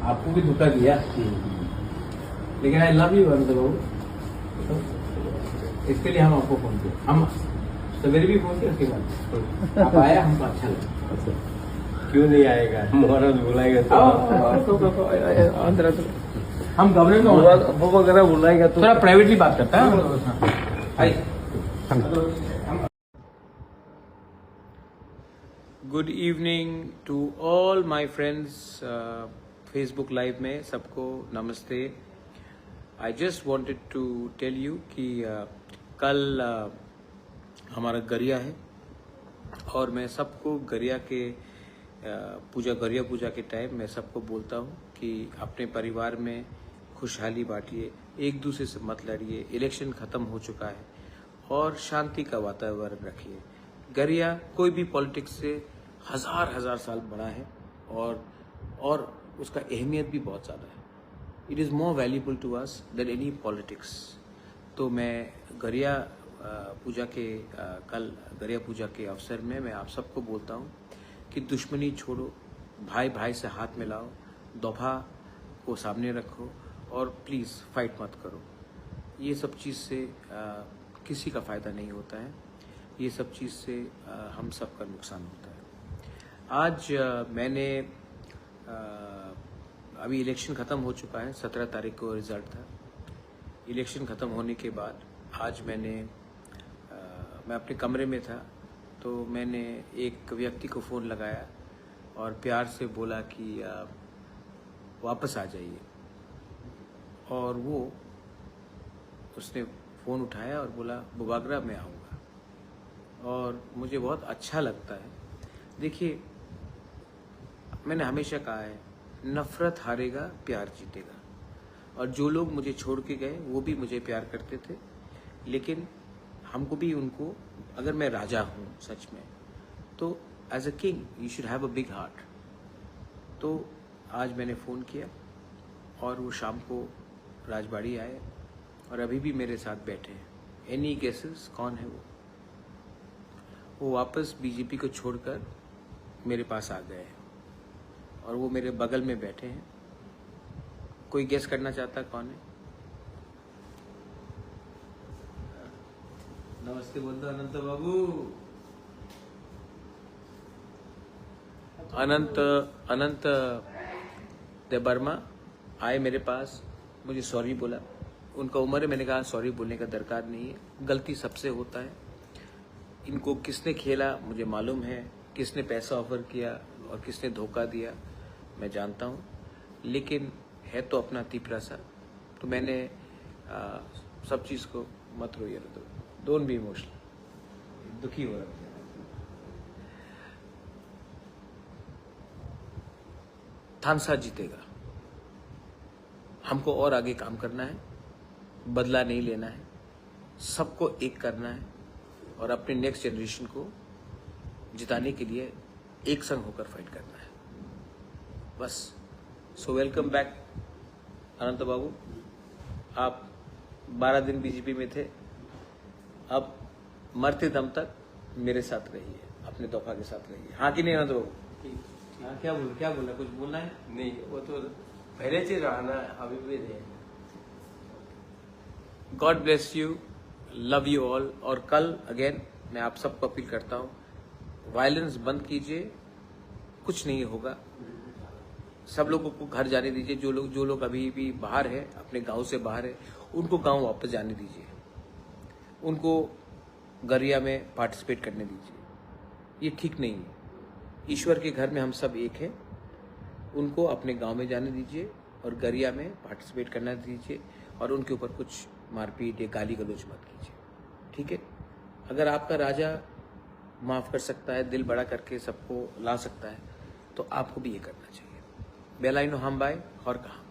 आपको भी धोखा दिया, लेकिन आई लव यू अनंत बाबू। तो इसके लिए हम आपको फोन किए, हम सवेरे भी फोन किया, उसके बाद आप आया, हमको अच्छा लगा। क्यों नहीं आएगा, महाराज बुलाएगा तो अंदर हम गवर्नर वो वगैरह बुलाएगा तो थोड़ा प्राइवेटली बात करता है। आइए। Good evening to all my friends, Facebook live में सबको नमस्ते। I just wanted to tell you कि कल हमारा गरिया है, और मैं सबको गरिया के गरिया पूजा के टाइम मैं सबको बोलता हूँ कि अपने परिवार में खुशहाली बांटिए, एक दूसरे से मत लड़िए, इलेक्शन खत्म हो चुका है और शांति का वातावरण रखिए। गरिया कोई भी पॉलिटिक्स से हजार साल बड़ा है, और उसका अहमियत भी बहुत ज़्यादा है। It is more valuable to us than any politics. तो मैं गरिया पूजा के कल गरिया पूजा के अवसर में मैं आप सबको बोलता हूँ कि दुश्मनी छोड़ो, भाई भाई से हाथ मिलाओ, दोफा को सामने रखो, और प्लीज़ फाइट मत करो। ये सब चीज़ से किसी का फ़ायदा नहीं होता है, ये सब चीज़ से हम सब का नुकसान होता है। आज मैंने अभी इलेक्शन ख़त्म हो चुका है, 17 तारीख को रिज़ल्ट था। इलेक्शन ख़त्म होने के बाद आज मैं अपने कमरे में था, तो मैंने एक व्यक्ति को फ़ोन लगाया और प्यार से बोला कि वापस आ जाइए, और उसने फ़ोन उठाया और बोला बुबागरा मैं आऊँगा, और मुझे बहुत अच्छा लगता है। देखिए, मैंने हमेशा कहा है, नफ़रत हारेगा, प्यार जीतेगा। और जो लोग मुझे छोड़ के गए वो भी मुझे प्यार करते थे, लेकिन हमको भी उनको, अगर मैं राजा हूँ सच में, तो as a king you should have a big heart. तो आज मैंने फ़ोन किया और वो शाम को राजबाड़ी आए और अभी भी मेरे साथ बैठे हैं। एनी गेसेस कौन है वो वापस बीजेपी को छोड़कर मेरे पास आ गए हैं, और वो मेरे बगल में बैठे हैं। कोई गेस करना चाहता कौन है? नमस्ते बोल दो अनंत बाबू। अनंत देवर्मा आए मेरे पास, मुझे सॉरी बोला। उनका उम्र है, मैंने कहा सॉरी बोलने का दरकार नहीं है, गलती सबसे होता है। इनको किसने खेला मुझे मालूम है, किसने पैसा ऑफर किया और किसने धोखा दिया मैं जानता हूँ, लेकिन है तो अपना तीपरा सा। तो मैंने सब चीज़ को मत रोइए, डोंट बी इमोशनल, दुखी हो रहा है। थानसा जीतेगा, हमको और आगे काम करना है, बदला नहीं लेना है, सबको एक करना है, और अपने नेक्स्ट जनरेशन को जिताने के लिए एक संग होकर फाइट करना है, बस। सो वेलकम बैक अनंत बाबू। आप 12 दिन बीजेपी में थे, अब मरते दम तक मेरे साथ रहिए, अपने तोहफा के साथ रहिए। हाँ कि नहीं अनंत बाबू? हाँ, क्या बोलना, कुछ बोलना है? नहीं, वो तो पहले से रहना, अभी भी नहीं। God bless you, love you all. और कल अगेन मैं आप सबको अपील करता हूँ, वायलेंस बंद कीजिए, कुछ नहीं होगा। सब लोगों को घर जाने दीजिए, जो लोग अभी भी बाहर है, अपने गांव से बाहर है, उनको गांव वापस जाने दीजिए, उनको गरिया में पार्टिसिपेट करने दीजिए। ये ठीक नहीं है। ईश्वर के घर में हम सब एक हैं, उनको अपने गांव में जाने दीजिए और गरिया में पार्टिसिपेट करना दीजिए, और उनके ऊपर कुछ मारपीट या गाली गलौज मत कीजिए, ठीक है? अगर आपका राजा माफ़ कर सकता है, दिल बड़ा करके सबको ला सकता है, तो आपको भी ये करना चाहिए। बेलाइनो हम बाय और कहा।